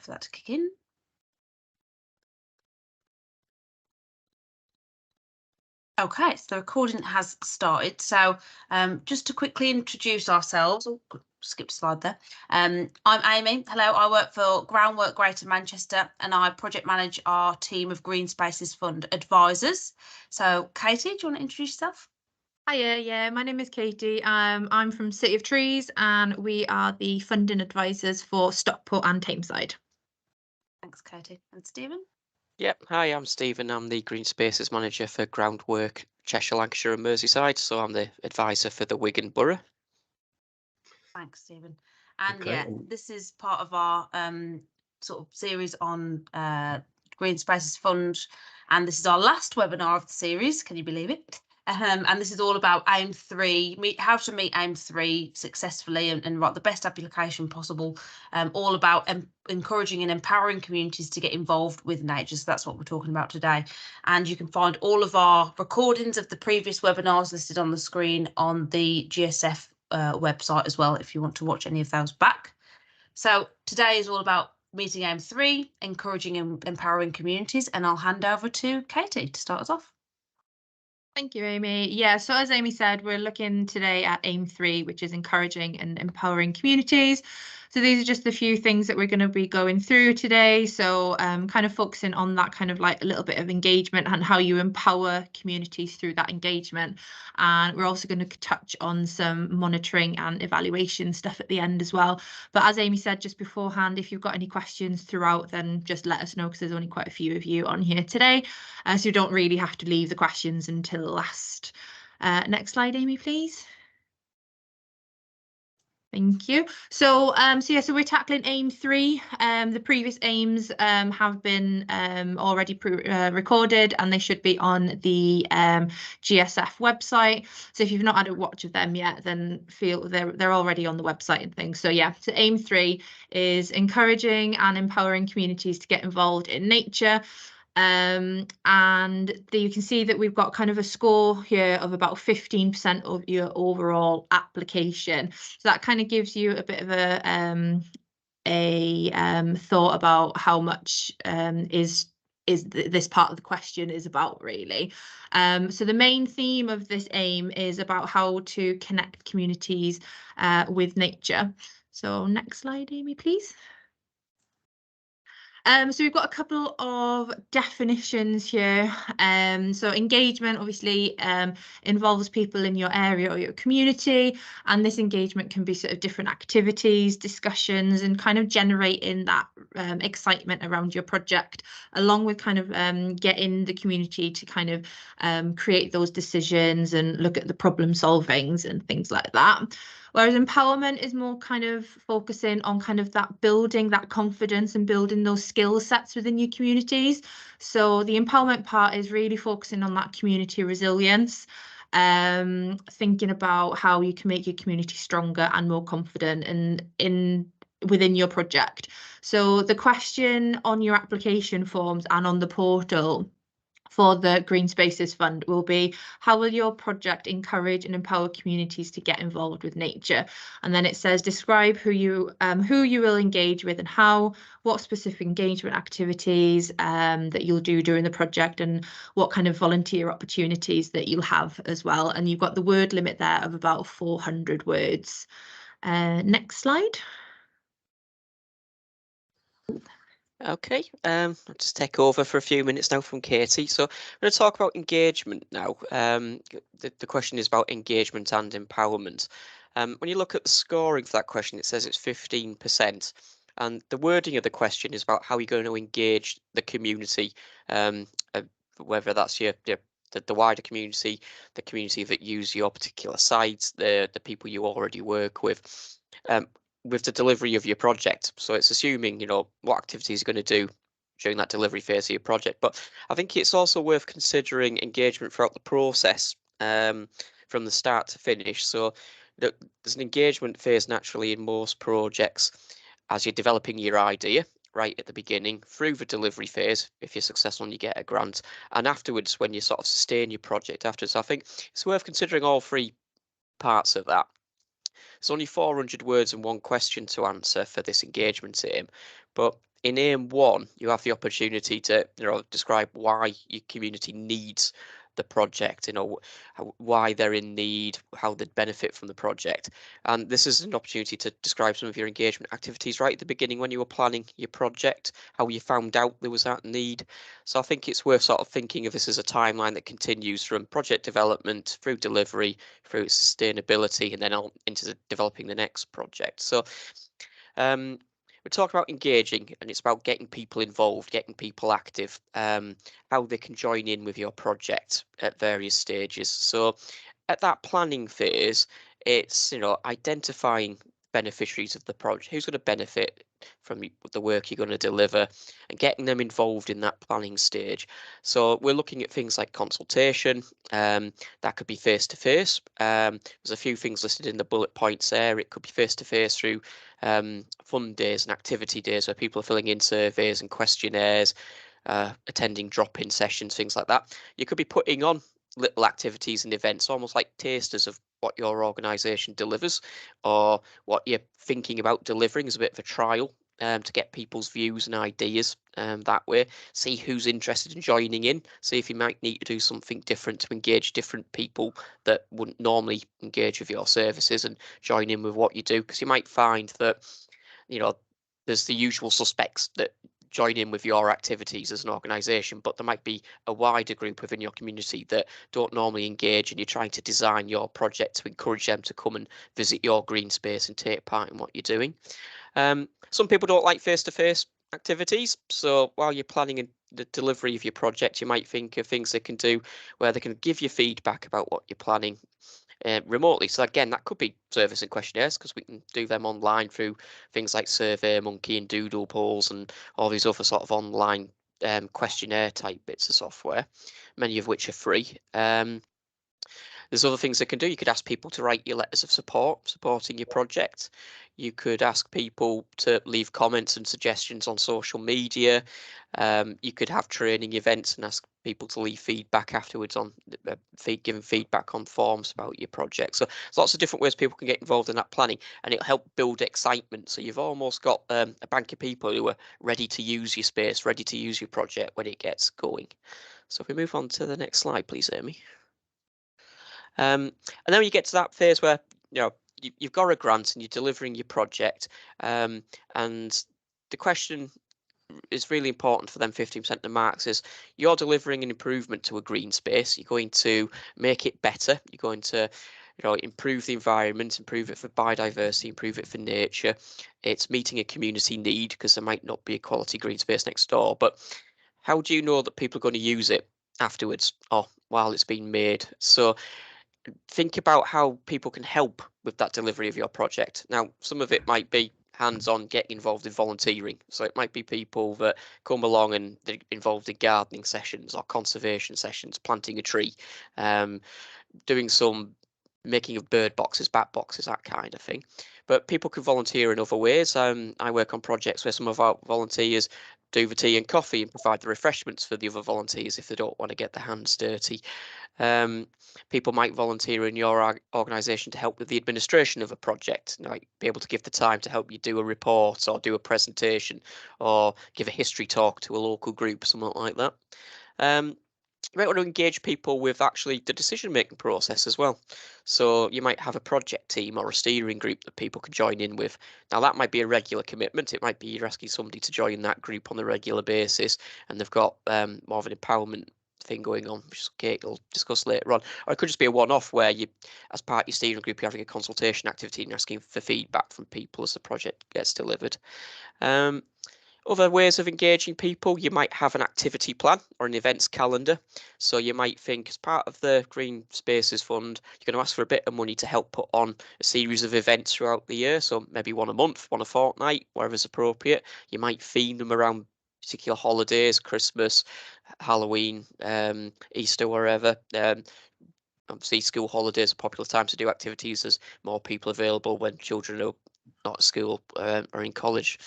wait for that to kick in. Okay, so the recording has started. So just to quickly introduce ourselves, skip slide there. I'm Amy. Hello, I work for Groundwork Greater Manchester and I project manage our team of Green Spaces Fund advisors. So Katie, do you want to introduce yourself? Hiya, yeah, my name is Katie. I'm from City of Trees and we are the funding advisors for Stockport and Tameside. Thanks, Katie. And Stephen? Yep, hi, I'm Stephen. I'm the Green Spaces Manager for Groundwork, Cheshire, Lancashire and Merseyside, so I'm the advisor for the Wigan Borough. Thanks, Stephen. And Okay. yeah, this is part of our sort of series on Green Spaces Fund, and this is our last webinar of the series. Can you believe it? And this is all about AIM 3, how to meet AIM 3 successfully and write the best application possible, all about encouraging and empowering communities to get involved with nature. So that's what we're talking about today. And you can find all of our recordings of the previous webinars listed on the screen on the GSF website as well, if you want to watch any of those back. So today is all about meeting AIM 3, encouraging and empowering communities, and I'll hand over to Katie to start us off. Thank you, Amy. Yeah, so as Amy said, we're looking today at AIM 3, which is encouraging and empowering communities. So these are just a few things that we're going to be going through today. So kind of focusing on that kind of like a little bit of engagement and how you empower communities through that engagement. And we're also going to touch on some monitoring and evaluation stuff at the end as well. But as Amy said just beforehand, if you've got any questions throughout, then just let us know because there's only quite a few of you on here today. So you don't really have to leave the questions until last. Next slide, Amy, please. Thank you. So so we're tackling AIM 3. The previous aims have been already recorded and they should be on the GSF website. So if you've not had a watch of them yet, then feel they're already on the website and things. So yeah, so AIM 3 is encouraging and empowering communities to get involved in nature. And you can see that we've got kind of a score here of about 15% of your overall application. So that kind of gives you a bit of a thought about how much this part of the question is about, really. So the main theme of this aim is about how to connect communities with nature. So next slide, Amy, please. So we've got a couple of definitions here. So engagement obviously involves people in your area or your community, and this engagement can be sort of different activities, discussions, and kind of generating that excitement around your project, along with kind of getting the community to kind of create those decisions and look at the problem solvings and things like that. Whereas empowerment is more kind of focusing on kind of that building that confidence and building those skill sets within your communities. So the empowerment part is really focusing on that community resilience, thinking about how you can make your community stronger and more confident within your project. So the question on your application forms and on the portal for the Green Spaces Fund will be, how will your project encourage and empower communities to get involved with nature? And then it says, describe who you will engage with and how, what specific engagement activities that you'll do during the project, and what kind of volunteer opportunities that you'll have as well. And you've got the word limit there of about 400 words. Next slide. Okay, I'll just take over for a few minutes now from Katie. So I'm going to talk about engagement now. The question is about engagement and empowerment. When you look at the scoring for that question, it says it's 15%. And the wording of the question is about how you're going to engage the community, whether that's the wider community, the community that use your particular sites, the people you already work with the delivery of your project. So it's assuming, what activities you're going to do during that delivery phase of your project. But I think it's also worth considering engagement throughout the process, from the start to finish. So there's an engagement phase naturally in most projects as you're developing your idea right at the beginning, through the delivery phase, if you're successful and you get a grant, and afterwards when you sort of sustain your project afterwards. I think it's worth considering all three parts of that. There's only 400 words and one question to answer for this engagement aim, but in aim 1, you have the opportunity to describe why your community needs the project, why they're in need, how they'd benefit from the project. And this is an opportunity to describe some of your engagement activities right at the beginning when you were planning your project, how you found out there was that need. So I think it's worth sort of thinking of this as a timeline that continues from project development through delivery, through sustainability, and then on into developing the next project. So we're talking about engaging, and it's about getting people involved, getting people active, how they can join in with your project at various stages. So at that planning phase, it's identifying beneficiaries of the project, who's going to benefit from the work you're going to deliver, and getting them involved in that planning stage. So we're looking at things like consultation, that could be face to face. There's a few things listed in the bullet points there. It could be face to face through fun days and activity days where people are filling in surveys and questionnaires, attending drop-in sessions, things like that. You could be putting on little activities and events, almost like tasters of what your organisation delivers or what you're thinking about delivering as a bit of a trial, to get people's views and ideas that way. See who's interested in joining in. See if you might need to do something different to engage different people that wouldn't normally engage with your services and join in with what you do. Because you might find that, there's the usual suspects that join in with your activities as an organisation, but there might be a wider group within your community that don't normally engage, and you're trying to design your project to encourage them to come and visit your green space and take part in what you're doing. Some people don't like face-to-face activities, so while you're planning the delivery of your project, you might think of things they can do where they can give you feedback about what you're planning remotely. So again, that could be surveys and questionnaires, because we can do them online through things like SurveyMonkey and Doodle polls and all these other sort of online questionnaire type bits of software, many of which are free. There's other things they can do. You could ask people to write you letters of support, supporting your project. You could ask people to leave comments and suggestions on social media. You could have training events and ask people to leave feedback afterwards on giving feedback on forms about your project. So there's lots of different ways people can get involved in that planning, and it'll help build excitement. So you've almost got a bank of people who are ready to use your space, ready to use your project when it gets going. So if we move on to the next slide, please, Amy. And then when you get to that phase where you've got a grant and you're delivering your project, and the question is really important for them 15% of the marks is you're delivering an improvement to a green space. You're going to make it better. You're going to improve the environment, improve it for biodiversity, improve it for nature. It's meeting a community need because there might not be a quality green space next door. But how do you know that people are going to use it afterwards or while it's being made? So think about how people can help with that delivery of your project. Now, some of it might be hands-on, getting involved in volunteering. So it might be people that come along and they're involved in gardening sessions or conservation sessions, planting a tree, doing some making of bird boxes, bat boxes, that kind of thing. But people can volunteer in other ways. I work on projects where some of our volunteers do the tea and coffee and provide the refreshments for the other volunteers if they don't want to get their hands dirty. People might volunteer in your organisation to help with the administration of a project, like be able to give the time to help you do a report or do a presentation or give a history talk to a local group, something like that. You might want to engage people with actually the decision-making process as well. So you might have a project team or a steering group that people can join in with. Now that might be a regular commitment. It might be you're asking somebody to join that group on a regular basis and they've got more of an empowerment thing going on, which Kate will discuss later on. Or it could just be a one-off where you, as part of your steering group, you're having a consultation activity and you're asking for feedback from people as the project gets delivered. Other ways of engaging people, you might have an activity plan or an events calendar. So you might think as part of the Green Spaces Fund, you're going to ask for a bit of money to help put on a series of events throughout the year. So maybe one a month, one a fortnight, wherever's appropriate. You might theme them around particular holidays, Christmas, Halloween, Easter, wherever. Obviously, school holidays are popular times to do activities. There's more people available when children are not at school or in college.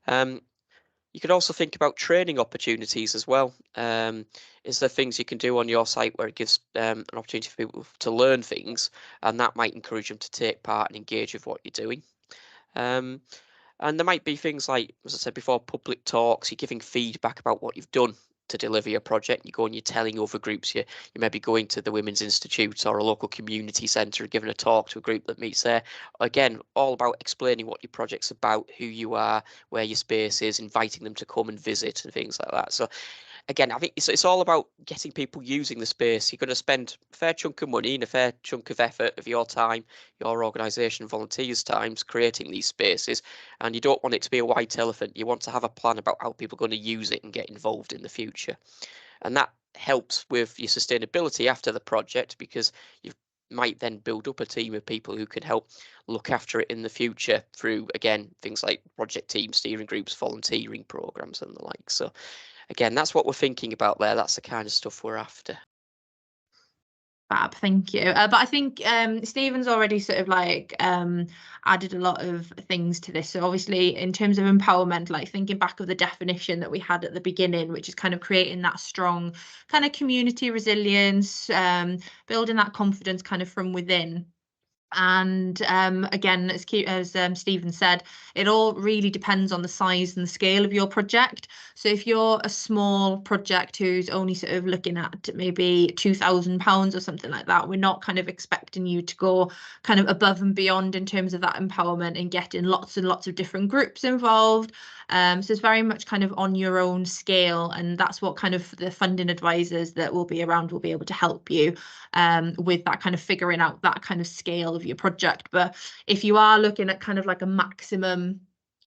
You could also think about training opportunities as well. Is there things you can do on your site where it gives an opportunity for people to learn things, and that might encourage them to take part and engage with what you're doing. And there might be things like, as I said before, public talks. You're giving feedback about what you've done to deliver your project. You go and you're telling other groups. You may be going to the Women's Institute or a local community centre and giving a talk to a group that meets there. Again, all about explaining what your project's about, who you are, where your space is, inviting them to come and visit and things like that. So again, I think it's all about getting people using the space. You're going to spend a fair chunk of money and a fair chunk of effort of your time, your organisation, volunteers' times creating these spaces, and you don't want it to be a white elephant. You want to have a plan about how people are going to use it and get involved in the future, and that helps with your sustainability after the project, because you might then build up a team of people who can help look after it in the future through, again, things like project teams, steering groups, volunteering programs and the like. So again, that's what we're thinking about there. That's the kind of stuff we're after. Fab, thank you. But I think Stephen's already sort of like added a lot of things to this. So obviously, in terms of empowerment, like thinking back of the definition that we had at the beginning, which is kind of creating that strong kind of community resilience, building that confidence kind of from within. And again, as Stephen said, it all really depends on the size and the scale of your project. So if you're a small project who's only sort of looking at maybe £2,000 or something like that, we're not kind of expecting you to go kind of above and beyond in terms of that empowerment and getting lots and lots of different groups involved. So it's very much kind of on your own scale, and that's what kind of the funding advisors that will be around will be able to help you with that kind of figuring out that kind of scale of your project. But if you are looking at kind of like a maximum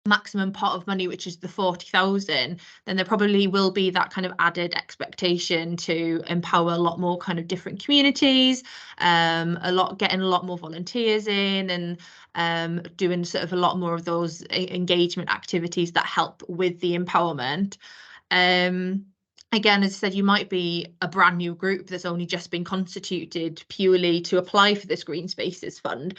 pot of money, which is the 40,000, then there probably will be that kind of added expectation to empower a lot more kind of different communities, getting a lot more volunteers in, and doing sort of a lot more of those engagement activities that help with the empowerment. Again, as I said, you might be a brand new group that's only just been constituted purely to apply for this Green Spaces Fund.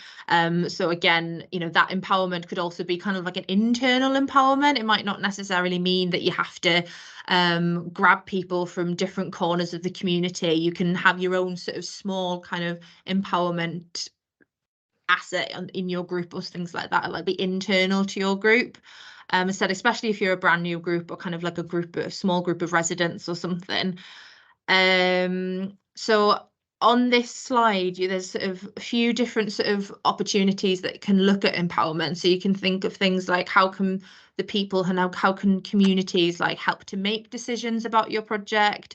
So again, you know, that empowerment could also be kind of like an internal empowerment. It might not necessarily mean that you have to grab people from different corners of the community. You can have your own sort of small kind of empowerment asset in your group or things like that, like be internal to your group. Instead, especially if you're a brand new group or kind of like a small group of residents or something. So on this slide, there's sort of a few different sort of opportunities that can look at empowerment. So you can think of things like how can communities like help to make decisions about your project,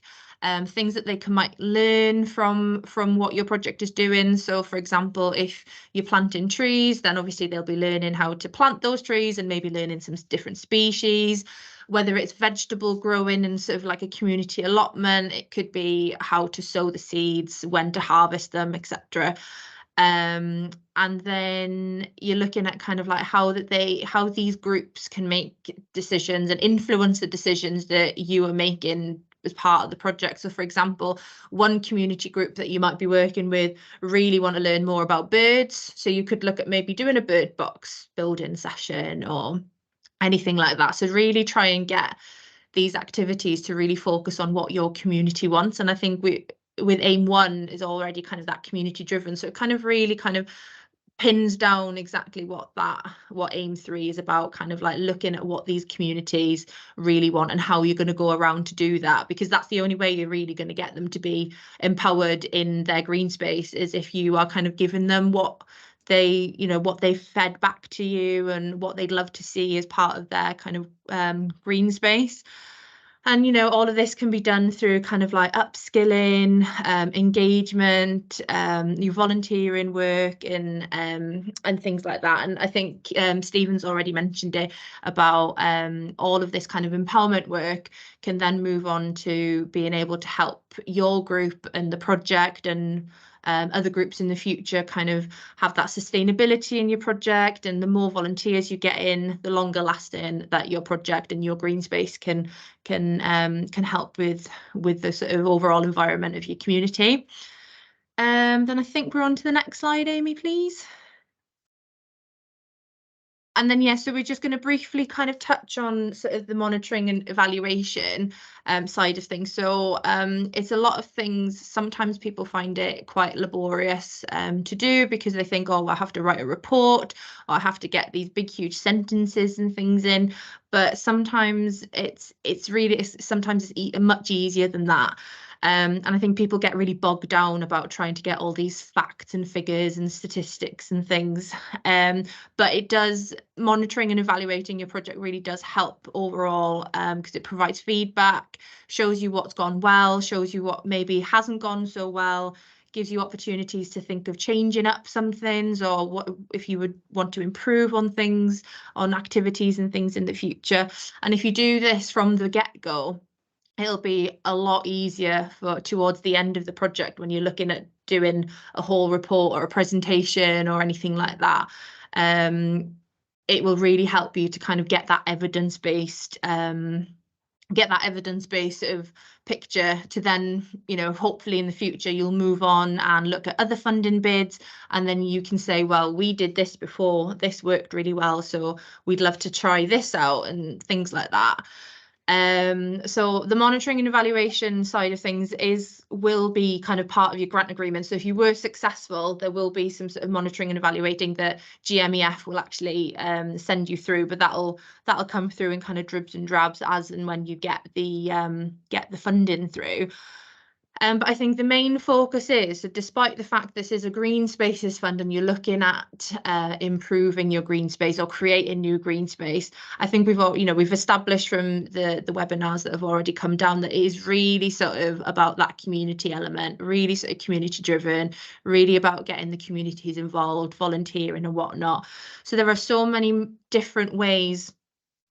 things that they might learn from what your project is doing. So for example, if you're planting trees, then obviously they'll be learning how to plant those trees and maybe learning some different species. Whether it's vegetable growing and sort of like a community allotment, it could be how to sow the seeds, when to harvest them, etc. And then you're looking at kind of like how these groups can make decisions and influence the decisions that you are making as part of the project. So for example, one community group that you might be working with really want to learn more about birds. So you could look at maybe doing a bird box building session or anything like that. So really try and get these activities to really focus on what your community wants. And I think with AIM 1 is already kind of that community driven. So it kind of really kind of pins down exactly what AIM 3 is about, kind of like looking at what these communities really want and how you're going to go around to do that, because that's the only way you're really going to get them to be empowered in their green space, is if you are kind of giving them what they've fed back to you and what they'd love to see as part of their kind of green space. And, you know, all of this can be done through kind of like upskilling, engagement, your volunteering work and things like that. And I think Stephen's already mentioned it about all of this kind of empowerment work can then move on to being able to help your group and the project and other groups in the future kind of have that sustainability in your project. And the more volunteers you get in, the longer lasting that your project and your green space can help with the sort of overall environment of your community. Then I think we're on to the next slide, Amy, please. And then, yeah, so we're just going to briefly kind of touch on sort of the monitoring and evaluation side of things. So it's a lot of things. Sometimes people find it quite laborious to do because they think, oh, I have to write a report, or I have to get these big, huge sentences and things in. But sometimes it's much easier than that. And I think people get really bogged down about trying to get all these facts and figures and statistics and things. But it does, monitoring and evaluating your project really does help overall, because it provides feedback, shows you what's gone well, shows you what maybe hasn't gone so well, gives you opportunities to think of changing up some things, or what if you would want to improve on things, on activities and things in the future. And if you do this from the get-go, it'll be a lot easier for towards the end of the project when you're looking at doing a whole report or a presentation or anything like that. It will really help you to kind of get that evidence-based sort of picture to then, you know, hopefully in the future you'll move on and look at other funding bids, and then you can say, well, we did this before, this worked really well, so we'd love to try this out, and things like that. So the monitoring and evaluation side of things will be kind of part of your grant agreement. So if you were successful, there will be some sort of monitoring and evaluating that GMEF will actually send you through, but that'll come through in kind of dribs and drabs as and when you get the funding through. But I think the main focus is that despite the fact this is a green spaces fund and you're looking at improving your green space or creating new green space, I think we've established from the webinars that have already come down that it is really sort of about that community element, really sort of community driven, really about getting the communities involved, volunteering and whatnot. So there are so many different ways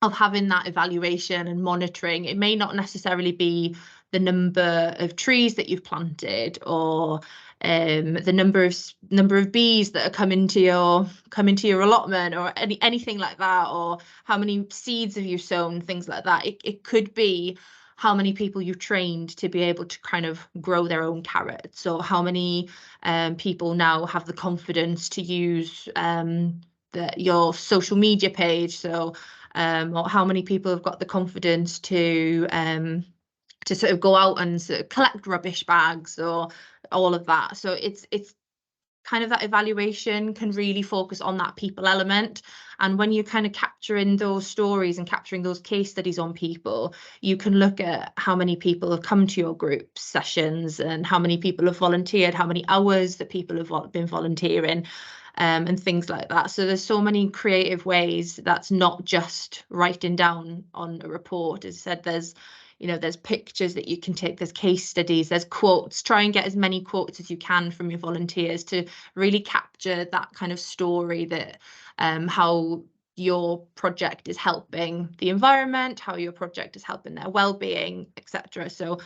of having that evaluation and monitoring. It may not necessarily be the number of trees that you've planted, or the number of bees that are coming to your allotment, or anything like that, or how many seeds have you sown, things like that. It could be how many people you've trained to be able to kind of grow their own carrots, or how many people now have the confidence to use your social media page. So or how many people have got the confidence to sort of go out and sort of collect rubbish bags, or all of that. So it's kind of that evaluation can really focus on that people element. And when you're kind of capturing those stories and capturing those case studies on people, you can look at how many people have come to your group sessions and how many people have volunteered, how many hours that people have been volunteering, and things like that. So there's so many creative ways. That's not just writing down on a report. As I said, there's pictures that you can take, there's case studies, there's quotes. Try and get as many quotes as you can from your volunteers to really capture that kind of story, that how your project is helping the environment, how your project is helping their well-being, etc. So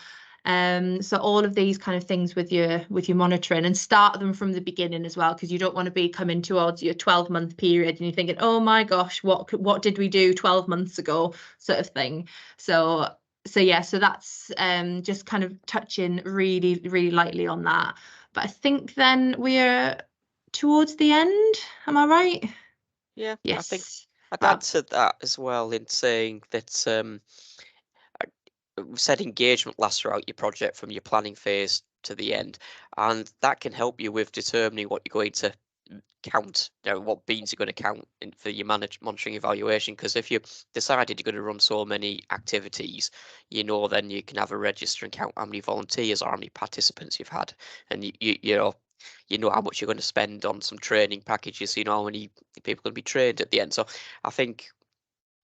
all of these kind of things with your monitoring, and start them from the beginning as well, because you don't want to be coming towards your 12-month period and you're thinking, oh my gosh, what did we do 12 months ago, sort of thing. So that's just kind of touching really, really lightly on that. But I think then we're towards the end. Am I right? Yeah, Yes. I think I'd add to that as well in saying that we said engagement lasts throughout your project from your planning phase to the end, and that can help you with determining what you're going to count, what beans you're going to count for your monitoring evaluation. Because if you decided you're going to run so many activities, then you can have a register and count how many volunteers or how many participants you've had, and you know how much you're going to spend on some training packages, so you know how many people are going to be trained at the end. So I think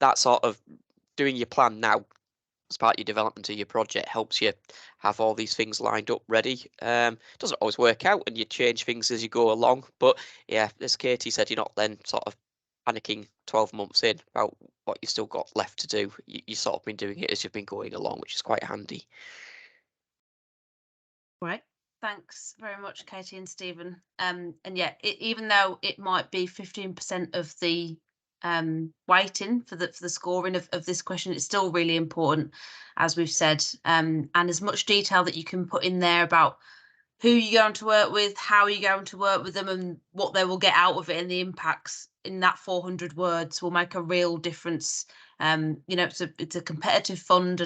that sort of doing your plan now as part of your development of your project helps you have all these things lined up ready. Doesn't always work out, and you change things as you go along. But yeah, as Katie said, you're not then sort of panicking 12 months in about what you've still got left to do. You sort of been doing it as you've been going along, which is quite handy. Right. Thanks very much, Katie and Stephen. And yeah, even though it might be 15% of the weighting for the scoring of this question, it's still really important, as we've said, and as much detail that you can put in there about who you're going to work with, how you're going to work with them, and what they will get out of it, and the impacts in that 400 words will make a real difference. You know, it's a competitive fund,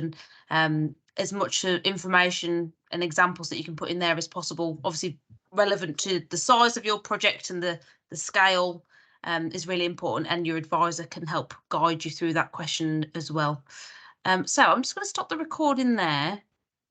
and as much information and examples that you can put in there as possible, obviously relevant to the size of your project and the scale, is really important, and your advisor can help guide you through that question as well. So I'm just going to stop the recording there.